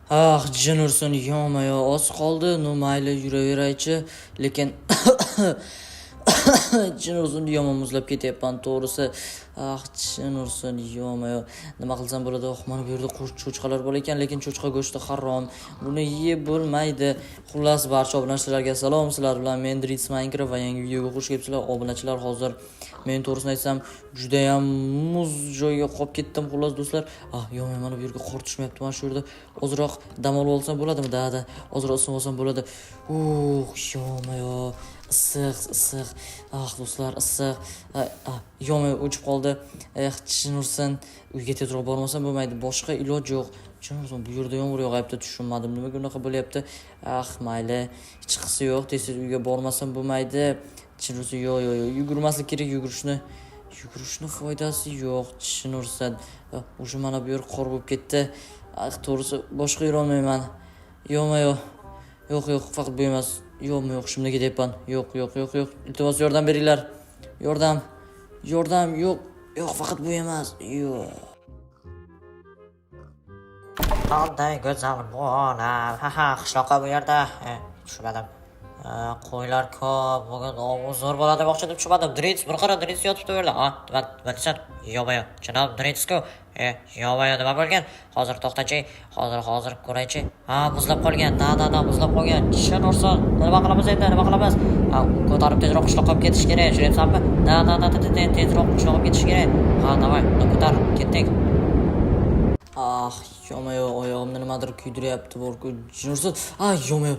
Ah, jin ursin, yoma-yo, oz qoldi. No mayli, yuraveraychi, lekin jin ursin, yomon muzlab ketyapman, to'g'risi. Ah, jin ursin, yoma-yo. Nima qilsam bo'ladi? Mana bu yerda cho'chqalar bor ekan, lekin cho'chqa go'shti harom. Buni yeb bo'lmaydi. Xullas, barcha obunachilarga salom. Sizlar bilan men Drits Minecraft va yangi videoga xush kelibsizlar. Obunachilar, hozir men to'g'risini aytsam, juda ham muz joyga qolib ketdim, xullas do'stlar. Yomay, mana bu yerga qor tushmayapti. Mana shu yerda ozroq dam olib olsam bo'ladimi? Da. Ozroq isinib olsam bo'ladi. Yomay-yo. Issiq. Do'stlar, issiq. Yomay o'chib qoldi. Jin ursin. Uyga tezroq bormasam bo'lmaydi. Boshqa iloj yo'q. Jin ursin, bu yerda yomg'ir yog'ayapti, tushunmadim. Nimaga unaqa bo'lyapti? Mayli. Hech qisi yo'q. Tez uyga bormasam bo'lmaydi. Jin ursin, yo'q. Yugurmaslik kerak, yugurishni foydasi yo'q. Jin ursin. O'sha mana bu yer qor bo'lib ketdi. To'g'risi boshqa yura olmayman. Yoma-yo. Yo'q, faqat bu emas. Yo'q, shunday ketyapman. Yo'q. Iltimos yordam beringlar. Yordam. Yo'q, faqat bu emas. Yo'q. Qanday go'zal bu olam. Qishloqqa bu yerda tushmadim. Qo'ylar ko'p, bugun zo'r bo'ladi demoqchi deb tushmadim. Drits, bir qara Drits yotibdi bu yerda. Nima deysan? Yo'q, janob Drits-ku. Yo'q, nima bo'lgan? Hozir to'xtachi. Hozir ko'raychi. Muzlab qolgan. Da, muzlab qolgan. Jin ursin. Nima qilamiz endi? Ko'tarib tezroq qishloqqa olib ketish kerak. Tushunyapsanmi? Da, tezroq qishloqqa olib ketish kerak. Davay, ko'tar, ketdik. Yoma-yo, oyog'imni nimadir kuydiryapti, borku. Jin ursin. Yoma-yo.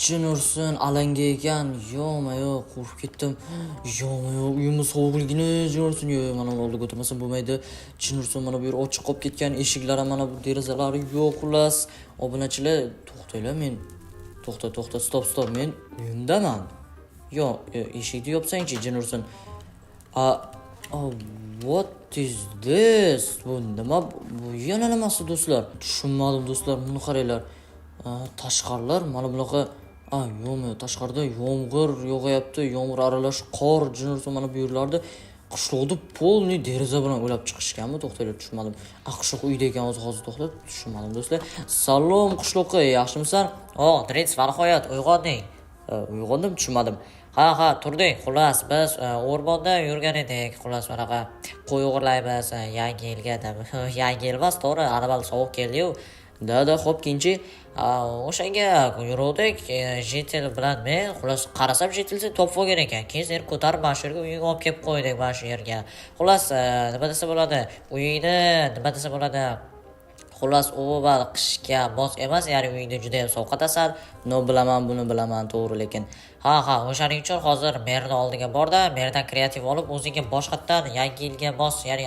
Jin ursin, alanga ekan. Yoma-yo, qo'rqib ketdim. Yoma-yo, uyimiz sovuqligini jin ursin. Mana uni oldiga o'tirmasam bo'lmaydi. Jin ursin, mana bu yer ochiq qolib ketgan, eshiklar ham mana bu derazalari yo'q, xullas. Obunachilar, to'xtanglar, men to'xta, stop, men uyimdaman. Yo'q, eshikni yopsangchi, jin ursin. What is this? Bu nima? Bu yana nimasi, do'stlar? Tushunmadim, do'stlar. Buni qaranglar. Tashqarilar mana bunaqa. Yo'q, tashqarida yomg'ir yog'ayapti, yomg'ir aralash qor, jin ursin, mana bu yerlarda qishloqni polni deraza bilan o'lab chiqishganmi? To'xtanglar, tushunmadim. Qishloq uyda ekan hozir, to'xtab, tushunmadim, do'stlar. Salom qishloqqa, yaxshimisan? Drits, nihoyat uyg'onding. Uyg'ondim, tushunmadim. Turdik. Xullas, biz o'rmonda yurgan edik. Xullas, manaqa qo'y o'g'irlaymiz yangi yilga deb. Yangi yil emas, to'g'ri, anaval sovuq keldi-yu. Da, xo'p, keyinchi O'shanga yuruvdik, jitel bilan men, xullas qarasam jitilni topib olgan ekan. Keyin seni ko'tarib mana shu yerga uyga olib kelib qo'ydik, mana shu yerga. Xullas, nima desa bo'ladi? Uyingni nima desa bo'ladi? Xullas, u qishga mos emas, ya'ni uyingda juda ham sovqotasan. Buni bilaman, to'g'ri, lekin o'shaning uchun hozir merni oldiga borda, merdan kreativ olib, o'zingga boshqatdan yangi yilga mos, ya'ni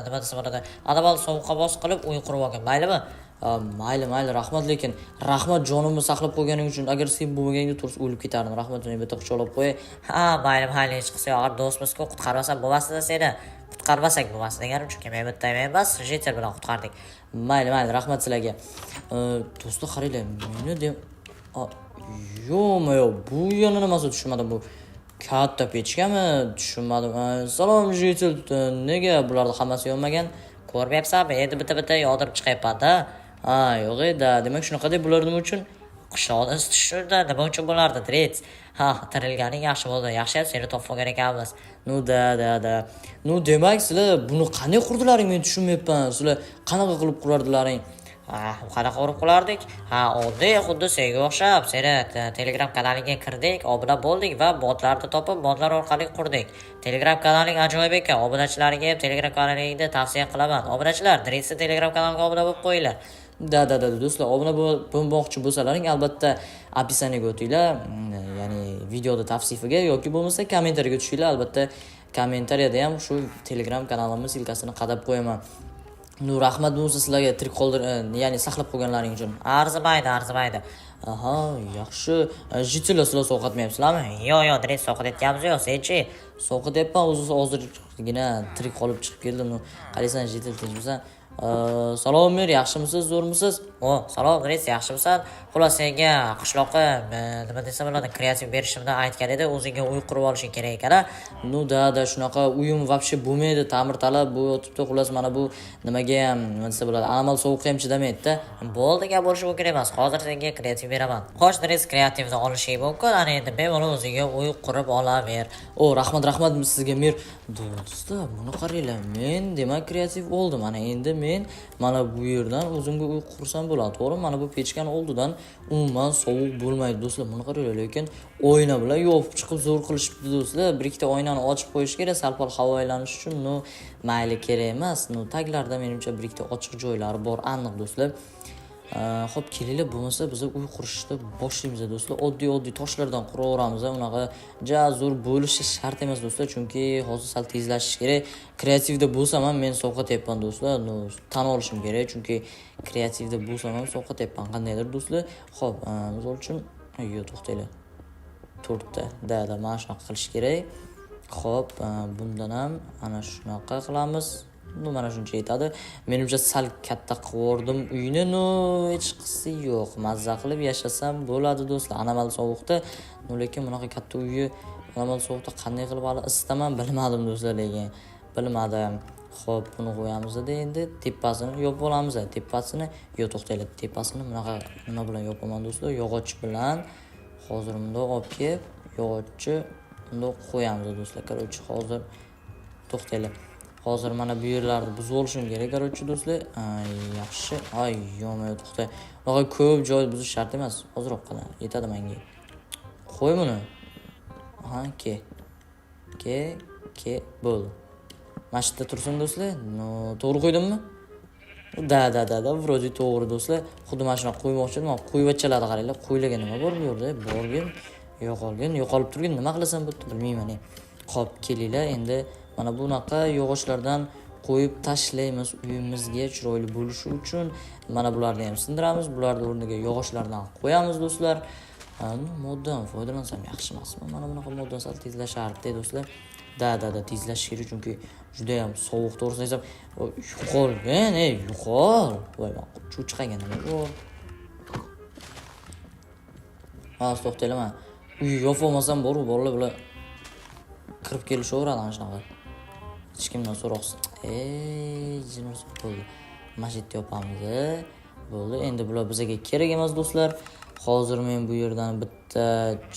nima desa bo'ladi? Anaval sovuqqa mos qilib uy qurib olgan. Maylimi? Mayli, rahmat, lekin rahmat jonimni saqlab qo'yganing uchun. Agar sen bo'lmaganingda to'g'risi o'lib ketardim. Rahmat, seni bitta quchoqlab qo'y. Mayli, hech qilsa yo'q, do'stmiz-ku, qutqarmasam bo'lmasdi seni. Qutqarmasak bo'lmasdi deganim, chunki men bitta emas, jitel bilan qutqardik. Mayli, rahmat sizlarga. Do'stlar, qaranglar, meni yo'q, bu yana nimasi, tushunmadim. Bu katta pechkami? Tushunmadim. Salom jitel, nega bularning hammasi yonmagan? Ko'ryapsanmi? Endi bitta yog'dirib chiqyapman-da. Yo'q edi. Demak shunaqa deb bular nima uchun? Qishloqni isitishda nima uchun bo'lardi, Drits? Tirilganing yaxshi bo'ldi. Yaxshiyam seni topib olgan ekanmiz. Da. Demak sizlar buni qanday qurdilaring, men tushunmayapman. Sizlar qanaqa qilib qurardilaring? Qanaqa qilib qilardik? Oddiy, xuddi senga o'xshab, seni Telegram kanaliga kirdik, obuna bo'ldik va botlarni topib, botlar orqali qurdik. Telegram kanaling ajoyib ekan. Obunachilarga ham Telegram kanalingni tavsiya qilaman. Obunachilar, Dritsni Telegram kanaliga obuna bo'lib qo'yinglar. Da, do'stlar, obuna bo'lmoqchi bo'lsalaring, albatta описаниеga o'tinglar, ya'ni videoda tavsifiga yoki bo'lmasa kommentariyaga tushinglar. Albatta kommentariyada ham shu Telegram kanalimiz silkasini qadab qo'yaman. Rahmat bo'lsa sizlarga tirik ya'ni saqlab qo'yganlaring uchun. Arzimaydi. Yaxshi. Jitlar sizlar sovqatmayapsizlarmi? Yo'q, Drits sovqatyapmiz yo'q, senchi? Sovqatyapman, o'zi hozirgina tirik qolib chiqib keldim. Qaraysan, jitil tinchmisan? Salom mer, yaxshimisiz, zo'rmisiz? O, salom, Dris, yaxshimisan? Xullas, senga qishloqqa nima desam bo'ladi, kreativ berishimni aytgan edi, o'zingga uy qurib olishing kerak ekan-a? Nu da shunaqa uyim вообще bo'lmaydi, ta'mirtalab bu yotibdi. Xullas mana bu nimaga ham nima desa bo'ladi, anomal sovuqqa ham chidamaydi-da. Bo'ldi, gap bo'lishi mumkin emas. Hozir senga kreativ beraman. Xo'sh, Dris, kreativni olishing mumkin. Ana endi bemalol o'zingga uy qurib olaver. Rahmat sizga mer. Do'stlar, buni qaranglar. Men demak kreativ oldim. Mana endi men mana bu yerdan o'zimga uy qursam bo'ladi, to'g'rimi? Mana bu pechkani oldidan umuman sovuq bo'lmaydi, do'stlar. Buni qaranglar, lekin oyna bilan yopib chiqib zo'r qilishibdi, do'stlar. Bir ikkita oynani ochib qo'yish kerak, sal-pal havo aylanish uchun. Mayli, kerak emas. Taglarda menimcha bir ikkita ochiq joylari bor, aniq, do'stlar. Xo'p, kelinglar, bo'lmasa biz uy qurishni boshlaymiz, do'stlar. Oddiy toshlardan quraveramiz. Unaqa zo'r bo'lishi shart emas, do'stlar, chunki hozir sal tezlashish kerak. Kreativda bo'lsam ham men sovqotyapman, do'stlar. Tan olishim kerak, chunki kreativda bo'lsam ham sovqotyapman qandaydir, do'stlar. Xo'p, misol uchun, to'xtanglar. 4 ta. Mana shunaqa qilish kerak. Xo'p, bundan ham ana shunaqa qilamiz. Mana shuncha yetadi. Menimcha sal katta qilib uyni, hech qisi yo'q. Mazza qilib yashasam bo'ladi, do'stlar. Anomal sovuqda, lekin bunaqa katta uyni anomal sovuqda qanday qilib hali isitaman bilmadim, do'stlar, lekin bilmadim. Xo'p, buni qo'yamiz-da, endi tepasini yopib olamiz. Tepasini, to'xtanglar. Tepasini bunaqa nima bilan yopaman, do'stlar? Yog'och bilan. Hozir bundoq olib kelib, yog'ochni bundoq qo'yamiz, do'stlar. Короче, hozir to'xtanglar. Hozir mana bu yerlarni buzib olishim kerak, короче, do'stlar. Yaxshi. Yo'q, to'xta. Bunaqa ko'p joy buzish shart emas. Ozroq qilin. Yetadi menga. Qo'y buni. Ke, bo'ldi. Mana shu yerda tursin, do'stlar. To'g'ri qo'ydimmi? Вроде to'g'ri, do'stlar. Xuddi mana shuni qo'ymoqchi edim. Qo'yvachchalarni qaranglar. Qo'ylarga nima bor bu yerda? Borgin, yo'qolib turgin. Nima qilasan bo'pti, bilmayman. Xo'p, kelinglar, endi mana bunaqa yog'ochlardan qo'yib tashlaymiz uyimizga chiroyli bo'lishi uchun. Mana bularni ham sindiramiz, bularning o'rniga yog'ochlardan qo'yamiz, do'stlar. Moddan foydalansam yaxshi emasmi? Mana bunaqa moddan sal tezlashardi, do'stlar. Tezlash kerak, chunki juda ham sovuq, to'g'risini aytsam, yo'qolgan, yo'qol. Voy, cho'chqaga nima bor? To'xtanglar, mana uy yopib olmasam bor-ku, bolalar bular kirib kelishaveradi ana shunaqa. Hech kimdan so'roqsiz. Jinus bo'ldi. Mana shu yerda yopamiz. Bo'ldi. Endi bular bizga kerak emas, do'stlar. Hozir men bu yerdan bitta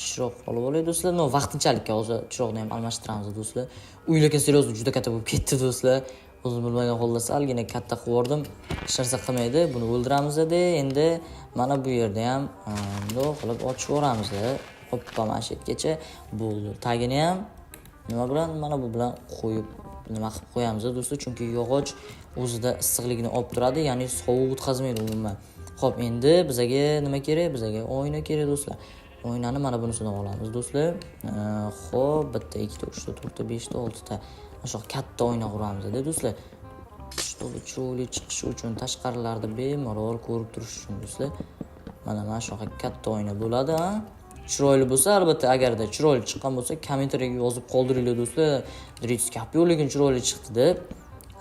chiroq olib olay, do'stlar. Vaqtinchalik hozir chiroqni ham almashtiramiz, do'stlar. Uy lekin seriyozli juda katta bo'lib ketdi, do'stlar. O'zim bilmagan holda salgina katta qilib yubordim. Hech narsa qilmaydi. Buni o'ldiramiz-da. Endi mana bu yerda ham bundoq qilib ochib yuboramiz. Hoppa, mana shu yergacha bo'ldi. Tagini ham nima bilan? Mana bu bilan qo'yib nima qilib qo'yamiz, do'stlar, chunki yog'och o'zida issiqligini olib turadi, ya'ni sovuq o'tkazmaydi umuman. Xo'p, endi bizga nima kerak? Bizga oyna kerak, do'stlar. Oynani mana bunisidan olamiz, do'stlar. Xo'p, bitta, ikkita, uchta, to'rtta, beshta, oltita. Mana shu katta oyna quramiz, do'stlar. Chiroyli chiqishi uchun, tashqarilarda bemalol ko'rib turish uchun, do'stlar. Mana shu katta oyna bo'ladi, Chiroyli bo'lsa, albatta, agarda chiroyli chiqqan bo'lsa, kommentariyga yozib qoldiringlar, do'stlar. Dris gap yo'q, lekin chiroyli chiqdi deb.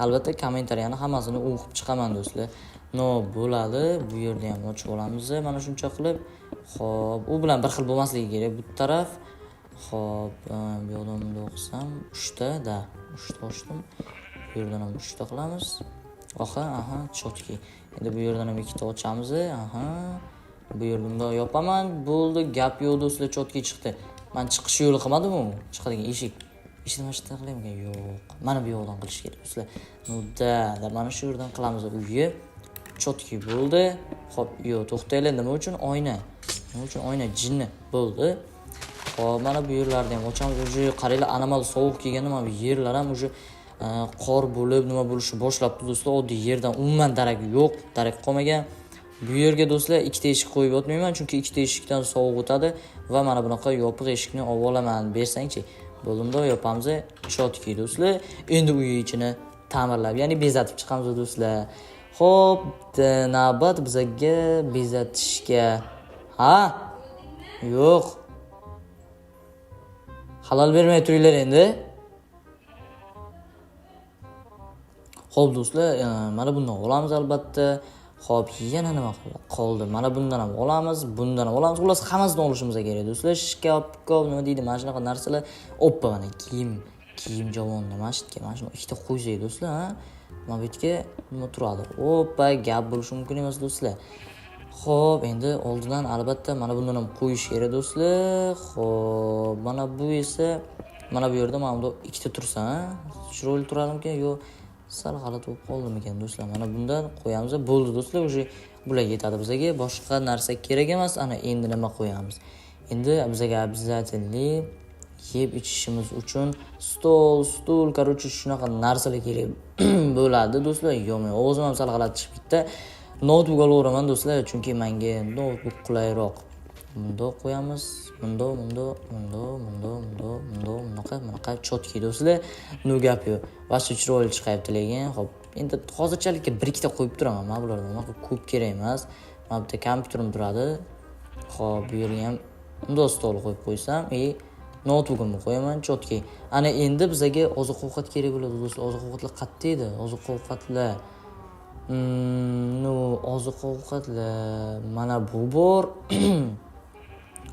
Albatta, kommentariyani hammasini o'qib chiqaman, do'stlar. Bo'ladi. Bu yerda ham ochib olamiz. Mana shuncha qilib. Xo'p, u bilan bir xil bo'lmasligi kerak bu taraf. Xo'p, bu yoqdan bunday o'qisam, 3 ta, 3 ta ochdim. Bu yerdan ham 3 ta qilamiz. Chotki. Endi bu yerdan ham 2 ta ochamiz. Bu yerdan yopaman. Bo'ldi, gap yo'q, do'stlar, chotki chiqdi. Men chiqish yo'li qilmadim-ku. Chiqadigan eshik. Eshikni mana shu yerdan qilaymi? Yo'q. Mana bu yoqdan qilish kerak, do'stlar. Mana shu yerdan qilamiz uyni. Chotki bo'ldi. Xo'p, to'xtanglar, nima uchun oyna? Nima uchun oyna? Jinni bo'ldi. Xo'p, mana bu yerlarni ham ochamiz. Uje qaranglar, anomal sovuq kelganda mana bu yerlar ham uje qor bo'lib, nima bo'lishi boshlabdi, do'stlar. Oddiy yerdan umuman darak yo'q, darak qolmagan. Bu yerga, do'stlar, ikkita eshik qo'yib yotmayman, chunki ikkita eshikdan sovuq o'tadi va mana bunaqa yopiq eshikni olib olaman. Bersangchi. Bo'limda yopamiz, chotki, do'stlar. Endi uy ichini ta'mirlab, ya'ni bezatib chiqamiz, do'stlar. Xo'p, navbat bizga bezatishga. Yo'q. Halol bermay turinglar endi. Xo'p do'stlar, mana bundan olamiz albatta. Xo'p, yana nima qoldi? Mana bundan ham olamiz, bundan ham olamiz. Xullas, hammasidan olishimiz kerak do'stlar. Shkaf, nima deydi, mana shunaqa narsalar. Oppa, mana kiyim javonda mashitga mana shuni ikkita qo'ysak do'stlar, ha? Mana bu yerga nima turadi? Oppa, gap bo'lishi mumkin emas do'stlar. Xo'p, endi oldidan albatta mana bundan ham qo'yish kerak do'stlar. Xo'p, mana bu esa mana bu yerda mana bunda ikkita tursa, ha? Chiroyli turadimikan yo sal g'alati bo'lib qoldimikan do'stlar? Mana bundan qo'yamiz. Bo'ldi do'stlar, o'sha bular yetadi bizga. Boshqa narsa kerak emas. Ana endi nima qo'yamiz? Endi bizga обязательно yeb ichishimiz uchun stul, короче, shunaqa narsalar kerak bo'ladi do'stlar. Yo'q, o'zim ham sal g'alati chiqib ketdi. Notebook olaveraman do'stlar, chunki menga notebook qulayroq. Bunda qo'yamiz. Bunaqa chotki do'stlar. No gap yo'q. Vaqti chiroyli chiqyapti lekin. Xo'p, endi hozirchalikka bir ikkita qo'yib turaman. Men bulardan unaqa ko'p kerak emas. Mana bu yerda kompyuterim turadi. Xo'p, bu yerga ham bunday stol qo'yib qo'ysam, notebookimni qo'yaman chotki. Ana endi bizga oziq-ovqat kerak bo'ladi do'stlar. Oziq-ovqatlar qayerda edi? Oziq-ovqatlar. Oziq-ovqatlar mana bu bor.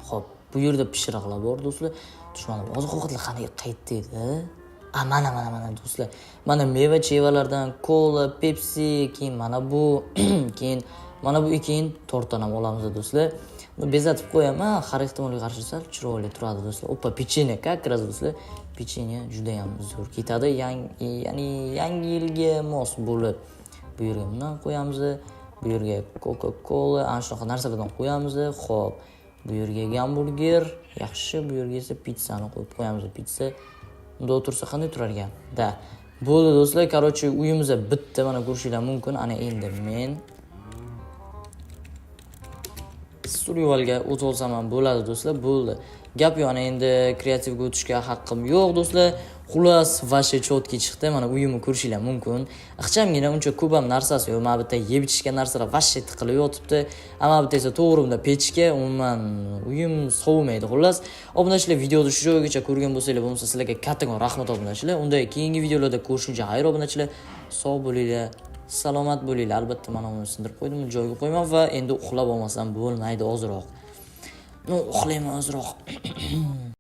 Xo'p, bu yerda pishiriqlar bor do'stlar. Tushundim. Oziq-ovqatlar qanday qayerda edi? Mana do'stlar. Mana meva-chevalardan kola, Pepsi, keyin mana bu, keyin mana bu keyin tortdan ham olamiz do'stlar. Bezatib qo'yaman, har ehtimolga qarshi sal chiroyli turadi do'stlar. Oppa, pechene, как раз do'stlar. Pechene juda ham zo'r ketadi. Ya'ni yangi yilga mos bo'lib. Bu yerga bundan qo'yamiz. Bu yerga Coca-Cola, ana shunaqa narsalardan qo'yamiz. Xo'p, bu yerga gamburger, yaxshi, bu yerga esa pizzani qo'yib qo'yamiz. Pizza unda o'tirsa qanday turar ekan? Da. Bo'ldi do'stlar, короче, uyimizda bitta mana ko'rishinglar mumkin. Ana endi men survivalga o't olsam ham bo'ladi do'stlar, bo'ldi. Gap yo'q, ana endi kreativga o'tishga haqqim yo'q do'stlar. Xullas, vashe chotki chiqdi. Mana uyimni ko'rishinglar mumkin. Ixchamgina uncha ko'p ham narsasi yo'q. Mana bu yerda yeb ichishga narsalar vashe tiqilib yotibdi. Ammo bu yerda esa to'g'ri bunda pechka, umuman uyim sovimaydi. Xullas, obunachilar, videoni shu joygacha ko'rgan bo'lsanglar, bo'lmasa sizlarga kattakon rahmat obunachilar. Unda keyingi videolarda ko'rishguncha xayr obunachilar. Sog' bo'linglar. Salomat bo'linglar. Albatta mana uni sindirib qo'ydim, joyiga qo'yman va endi uxlab olmasam bo'lmaydi ozroq. Uxlayman ozroq.